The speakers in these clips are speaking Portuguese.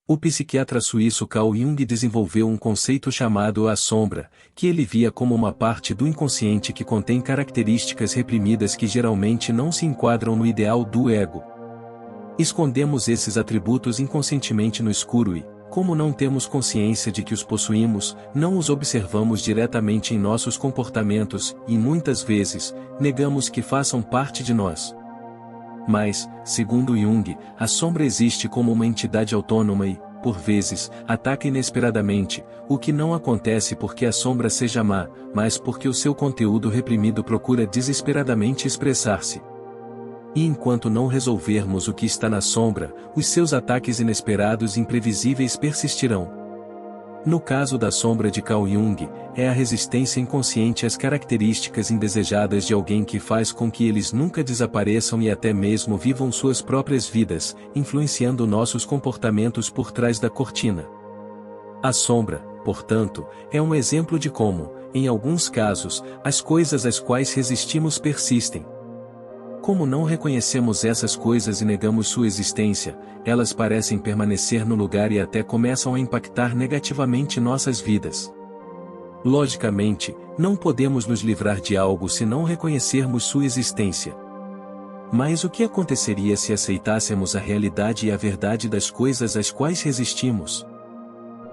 O psiquiatra suíço Carl Jung desenvolveu um conceito chamado a sombra, que ele via como uma parte do inconsciente que contém características reprimidas que geralmente não se enquadram no ideal do ego. Escondemos esses atributos inconscientemente no escuro e, como não temos consciência de que os possuímos, não os observamos diretamente em nossos comportamentos e, muitas vezes, negamos que façam parte de nós. Mas, segundo Jung, a sombra existe como uma entidade autônoma e, por vezes, ataca inesperadamente, o que não acontece porque a sombra seja má, mas porque o seu conteúdo reprimido procura desesperadamente expressar-se. E enquanto não resolvermos o que está na sombra, os seus ataques inesperados e imprevisíveis persistirão. No caso da sombra de Carl Jung, é a resistência inconsciente às características indesejadas de alguém que faz com que eles nunca desapareçam e até mesmo vivam suas próprias vidas, influenciando nossos comportamentos por trás da cortina. A sombra, portanto, é um exemplo de como, em alguns casos, as coisas às quais resistimos persistem. Como não reconhecemos essas coisas e negamos sua existência, elas parecem permanecer no lugar e até começam a impactar negativamente nossas vidas. Logicamente, não podemos nos livrar de algo se não reconhecermos sua existência. Mas o que aconteceria se aceitássemos a realidade e a verdade das coisas às quais resistimos?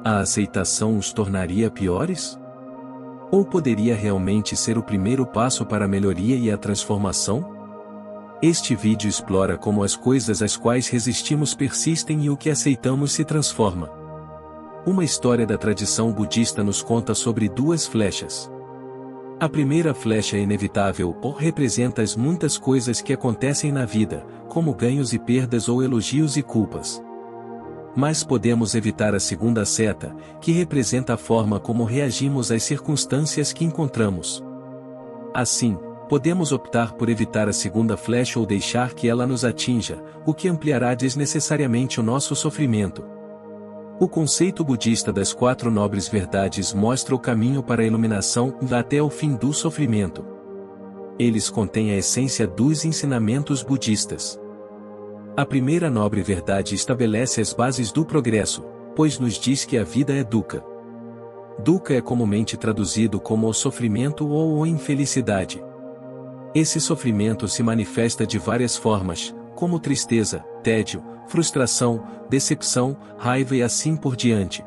A aceitação os tornaria piores? Ou poderia realmente ser o primeiro passo para a melhoria e a transformação? Este vídeo explora como as coisas às quais resistimos persistem e o que aceitamos se transforma. Uma história da tradição budista nos conta sobre duas flechas. A primeira flecha é inevitável ou representa as muitas coisas que acontecem na vida, como ganhos e perdas ou elogios e culpas. Mas podemos evitar a segunda seta, que representa a forma como reagimos às circunstâncias que encontramos. Assim, podemos optar por evitar a segunda flecha ou deixar que ela nos atinja, o que ampliará desnecessariamente o nosso sofrimento. O conceito budista das 4 nobres verdades mostra o caminho para a iluminação até o fim do sofrimento. Eles contêm a essência dos ensinamentos budistas. A primeira nobre verdade estabelece as bases do progresso, pois nos diz que a vida é dukkha. Dukkha é comumente traduzido como o sofrimento ou a infelicidade. Esse sofrimento se manifesta de várias formas, como tristeza, tédio, frustração, decepção, raiva e assim por diante.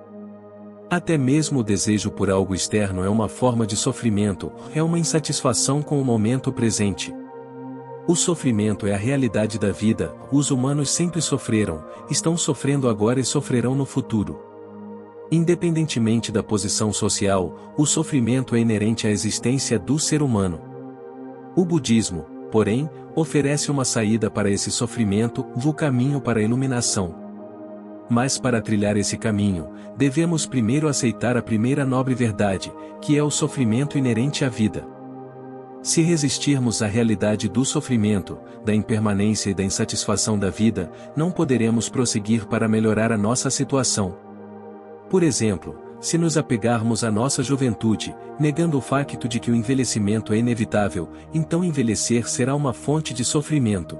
Até mesmo o desejo por algo externo é uma forma de sofrimento, é uma insatisfação com o momento presente. O sofrimento é a realidade da vida, os humanos sempre sofreram, estão sofrendo agora e sofrerão no futuro. Independentemente da posição social, o sofrimento é inerente à existência do ser humano. O budismo, porém, oferece uma saída para esse sofrimento, o caminho para a iluminação. Mas para trilhar esse caminho, devemos primeiro aceitar a primeira nobre verdade, que é o sofrimento inerente à vida. Se resistirmos à realidade do sofrimento, da impermanência e da insatisfação da vida, não poderemos prosseguir para melhorar a nossa situação. Por exemplo, se nos apegarmos à nossa juventude, negando o facto de que o envelhecimento é inevitável, então envelhecer será uma fonte de sofrimento.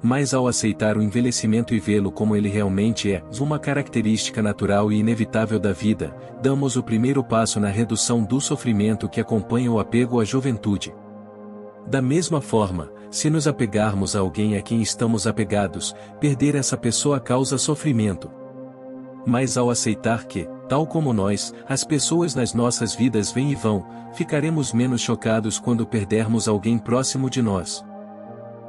Mas ao aceitar o envelhecimento e vê-lo como ele realmente é, uma característica natural e inevitável da vida, damos o primeiro passo na redução do sofrimento que acompanha o apego à juventude. Da mesma forma, se nos apegarmos a alguém a quem estamos apegados, perder essa pessoa causa sofrimento. Mas ao aceitar que, tal como nós, as pessoas nas nossas vidas vêm e vão, ficaremos menos chocados quando perdermos alguém próximo de nós.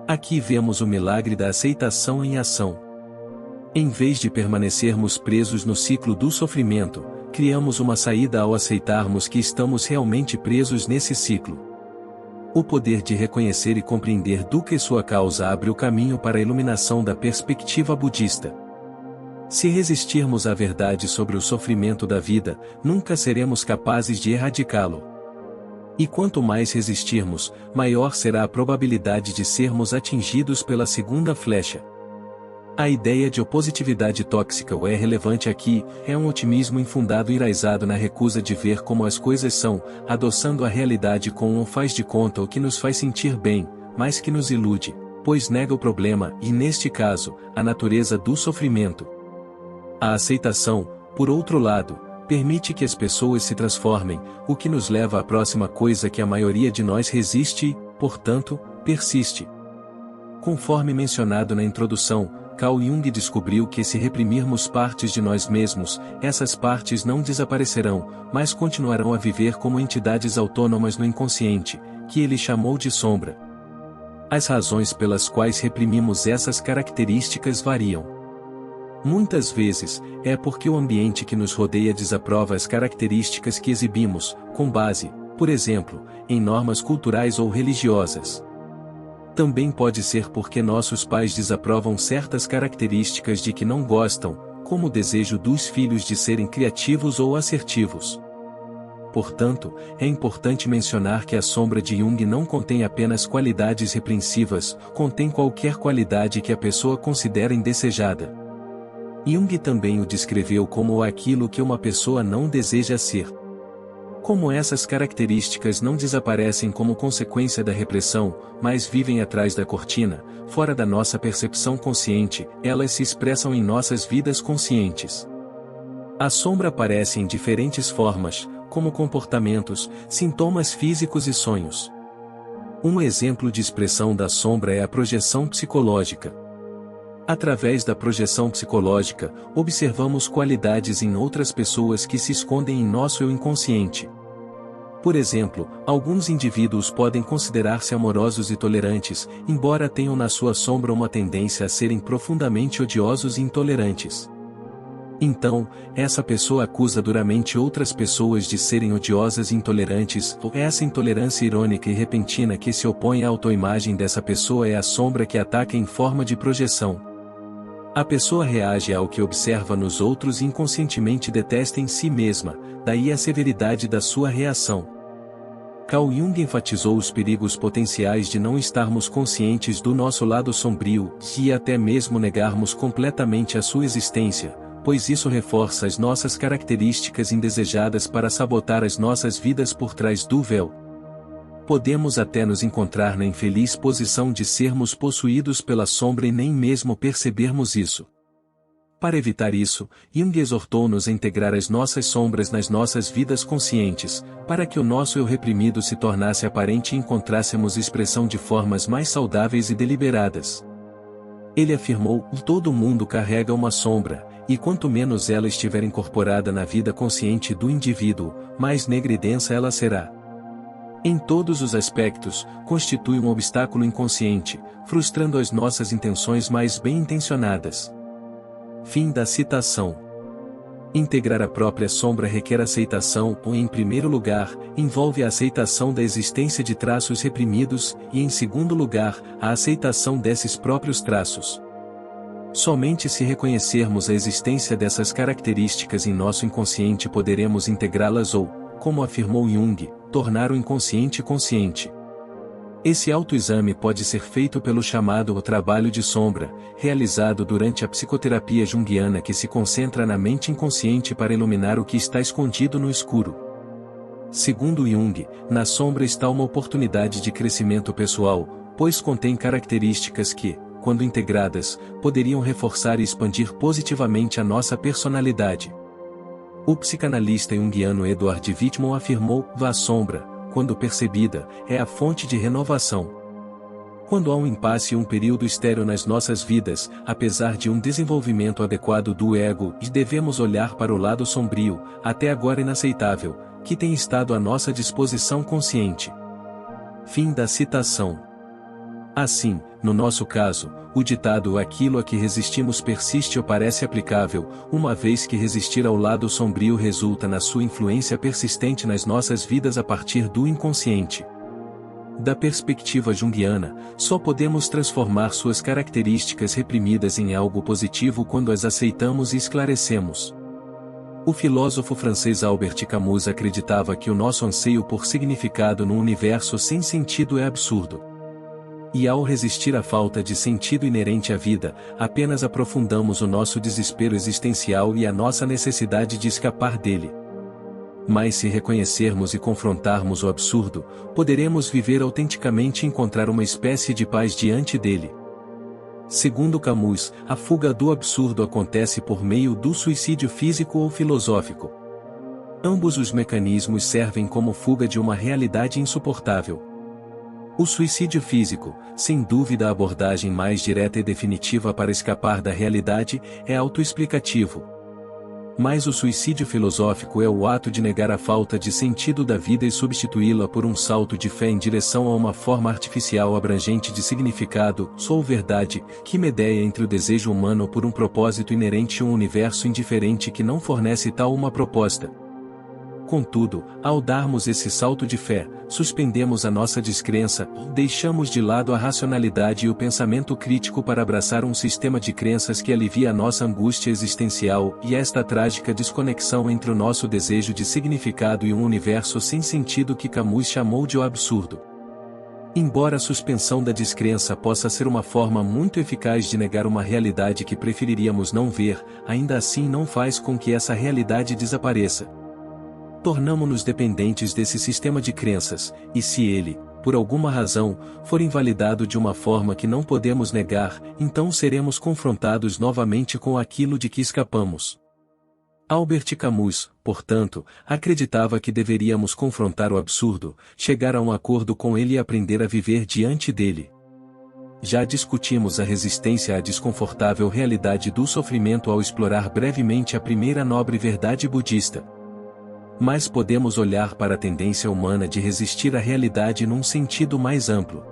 Aqui vemos o milagre da aceitação em ação. Em vez de permanecermos presos no ciclo do sofrimento, criamos uma saída ao aceitarmos que estamos realmente presos nesse ciclo. O poder de reconhecer e compreender dukkha e sua causa abre o caminho para a iluminação da perspectiva budista. Se resistirmos à verdade sobre o sofrimento da vida, nunca seremos capazes de erradicá-lo. E quanto mais resistirmos, maior será a probabilidade de sermos atingidos pela segunda flecha. A ideia de opositividade tóxica é relevante aqui, é um otimismo infundado enraizado na recusa de ver como as coisas são, adoçando a realidade com um faz de conta o que nos faz sentir bem, mas que nos ilude, pois nega o problema e, neste caso, a natureza do sofrimento. A aceitação, por outro lado, permite que as pessoas se transformem, o que nos leva à próxima coisa que a maioria de nós resiste e, portanto, persiste. Conforme mencionado na introdução, Carl Jung descobriu que se reprimirmos partes de nós mesmos, essas partes não desaparecerão, mas continuarão a viver como entidades autônomas no inconsciente, que ele chamou de sombra. As razões pelas quais reprimimos essas características variam. Muitas vezes, é porque o ambiente que nos rodeia desaprova as características que exibimos, com base, por exemplo, em normas culturais ou religiosas. Também pode ser porque nossos pais desaprovam certas características de que não gostam, como o desejo dos filhos de serem criativos ou assertivos. Portanto, é importante mencionar que a sombra de Jung não contém apenas qualidades repreensivas, contém qualquer qualidade que a pessoa considera indesejada. Jung também o descreveu como aquilo que uma pessoa não deseja ser. Como essas características não desaparecem como consequência da repressão, mas vivem atrás da cortina, fora da nossa percepção consciente, elas se expressam em nossas vidas conscientes. A sombra aparece em diferentes formas, como comportamentos, sintomas físicos e sonhos. Um exemplo de expressão da sombra é a projeção psicológica. Através da projeção psicológica, observamos qualidades em outras pessoas que se escondem em nosso eu inconsciente. Por exemplo, alguns indivíduos podem considerar-se amorosos e tolerantes, embora tenham na sua sombra uma tendência a serem profundamente odiosos e intolerantes. Então, essa pessoa acusa duramente outras pessoas de serem odiosas e intolerantes, ou essa intolerância irônica e repentina que se opõe à autoimagem dessa pessoa é a sombra que ataca em forma de projeção. A pessoa reage ao que observa nos outros e inconscientemente detesta em si mesma, daí a severidade da sua reação. Carl Jung enfatizou os perigos potenciais de não estarmos conscientes do nosso lado sombrio, e até mesmo negarmos completamente a sua existência, pois isso reforça as nossas características indesejadas para sabotar as nossas vidas por trás do véu. Podemos até nos encontrar na infeliz posição de sermos possuídos pela sombra e nem mesmo percebermos isso. Para evitar isso, Jung exortou-nos a integrar as nossas sombras nas nossas vidas conscientes, para que o nosso eu reprimido se tornasse aparente e encontrássemos expressão de formas mais saudáveis e deliberadas. Ele afirmou: todo mundo carrega uma sombra, e quanto menos ela estiver incorporada na vida consciente do indivíduo, mais negra e densa ela será. Em todos os aspectos, constitui um obstáculo inconsciente, frustrando as nossas intenções mais bem-intencionadas. Fim da citação. Integrar a própria sombra requer aceitação, ou em primeiro lugar, envolve a aceitação da existência de traços reprimidos, e em segundo lugar, a aceitação desses próprios traços. Somente se reconhecermos a existência dessas características em nosso inconsciente poderemos integrá-las ou, como afirmou Jung, tornar o inconsciente consciente. Esse autoexame pode ser feito pelo chamado trabalho de sombra, realizado durante a psicoterapia junguiana que se concentra na mente inconsciente para iluminar o que está escondido no escuro. Segundo Jung, na sombra está uma oportunidade de crescimento pessoal, pois contém características que, quando integradas, poderiam reforçar e expandir positivamente a nossa personalidade. O psicanalista junguiano Edward Whitman afirmou: a sombra, quando percebida, é a fonte de renovação. Quando há um impasse e um período estéril nas nossas vidas, apesar de um desenvolvimento adequado do ego, devemos olhar para o lado sombrio, até agora inaceitável, que tem estado à nossa disposição consciente. Fim da citação. Assim, no nosso caso, o ditado "aquilo a que resistimos persiste" ou parece aplicável, uma vez que resistir ao lado sombrio resulta na sua influência persistente nas nossas vidas a partir do inconsciente. Da perspectiva junguiana, só podemos transformar suas características reprimidas em algo positivo quando as aceitamos e esclarecemos. O filósofo francês Albert Camus acreditava que o nosso anseio por significado no universo sem sentido é absurdo. E ao resistir à falta de sentido inerente à vida, apenas aprofundamos o nosso desespero existencial e a nossa necessidade de escapar dele. Mas se reconhecermos e confrontarmos o absurdo, poderemos viver autenticamente e encontrar uma espécie de paz diante dele. Segundo Camus, a fuga do absurdo acontece por meio do suicídio físico ou filosófico. Ambos os mecanismos servem como fuga de uma realidade insuportável. O suicídio físico, sem dúvida a abordagem mais direta e definitiva para escapar da realidade, é autoexplicativo. Mas o suicídio filosófico é o ato de negar a falta de sentido da vida e substituí-la por um salto de fé em direção a uma forma artificial abrangente de significado, sou verdade, que medeia entre o desejo humano por um propósito inerente a um universo indiferente que não fornece tal uma proposta. Contudo, ao darmos esse salto de fé, suspendemos a nossa descrença, deixamos de lado a racionalidade e o pensamento crítico para abraçar um sistema de crenças que alivia a nossa angústia existencial e esta trágica desconexão entre o nosso desejo de significado e um universo sem sentido que Camus chamou de o absurdo. Embora a suspensão da descrença possa ser uma forma muito eficaz de negar uma realidade que preferiríamos não ver, ainda assim não faz com que essa realidade desapareça. Tornamo-nos dependentes desse sistema de crenças, e se ele, por alguma razão, for invalidado de uma forma que não podemos negar, então seremos confrontados novamente com aquilo de que escapamos. Albert Camus, portanto, acreditava que deveríamos confrontar o absurdo, chegar a um acordo com ele e aprender a viver diante dele. Já discutimos a resistência à desconfortável realidade do sofrimento ao explorar brevemente a primeira nobre verdade budista. Mas podemos olhar para a tendência humana de resistir à realidade num sentido mais amplo.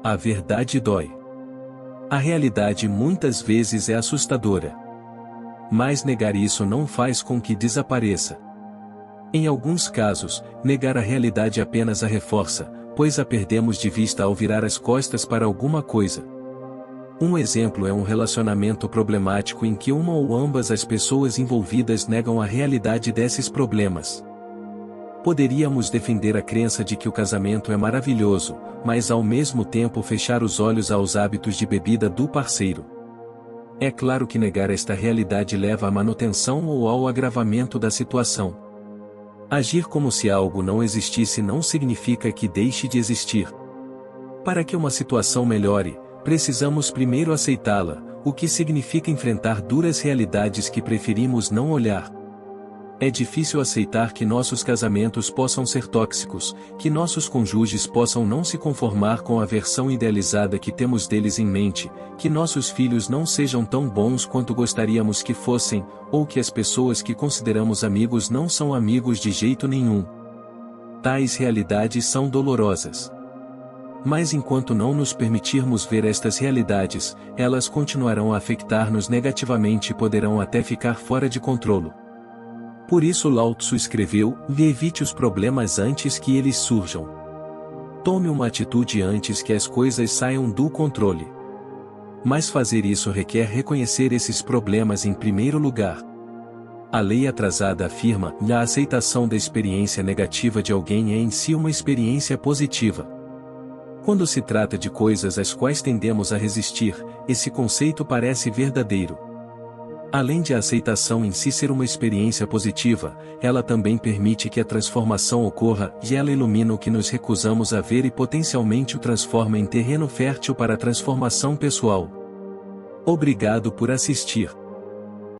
A verdade dói. A realidade muitas vezes é assustadora. Mas negar isso não faz com que desapareça. Em alguns casos, negar a realidade apenas a reforça, pois a perdemos de vista ao virar as costas para alguma coisa. Um exemplo é um relacionamento problemático em que uma ou ambas as pessoas envolvidas negam a realidade desses problemas. Poderíamos defender a crença de que o casamento é maravilhoso, mas ao mesmo tempo fechar os olhos aos hábitos de bebida do parceiro. É claro que negar esta realidade leva à manutenção ou ao agravamento da situação. Agir como se algo não existisse não significa que deixe de existir. Para que uma situação melhore, precisamos primeiro aceitá-la, o que significa enfrentar duras realidades que preferimos não olhar. É difícil aceitar que nossos casamentos possam ser tóxicos, que nossos cônjuges possam não se conformar com a versão idealizada que temos deles em mente, que nossos filhos não sejam tão bons quanto gostaríamos que fossem, ou que as pessoas que consideramos amigos não são amigos de jeito nenhum. Tais realidades são dolorosas. Mas enquanto não nos permitirmos ver estas realidades, elas continuarão a afetar-nos negativamente e poderão até ficar fora de controle. Por isso Lao Tzu escreveu: evite os problemas antes que eles surjam. Tome uma atitude antes que as coisas saiam do controle. Mas fazer isso requer reconhecer esses problemas em primeiro lugar. A lei atrasada afirma: a aceitação da experiência negativa de alguém é em si uma experiência positiva. Quando se trata de coisas às quais tendemos a resistir, esse conceito parece verdadeiro. Além de a aceitação em si ser uma experiência positiva, ela também permite que a transformação ocorra, e ela ilumina o que nos recusamos a ver e potencialmente o transforma em terreno fértil para a transformação pessoal. Obrigado por assistir.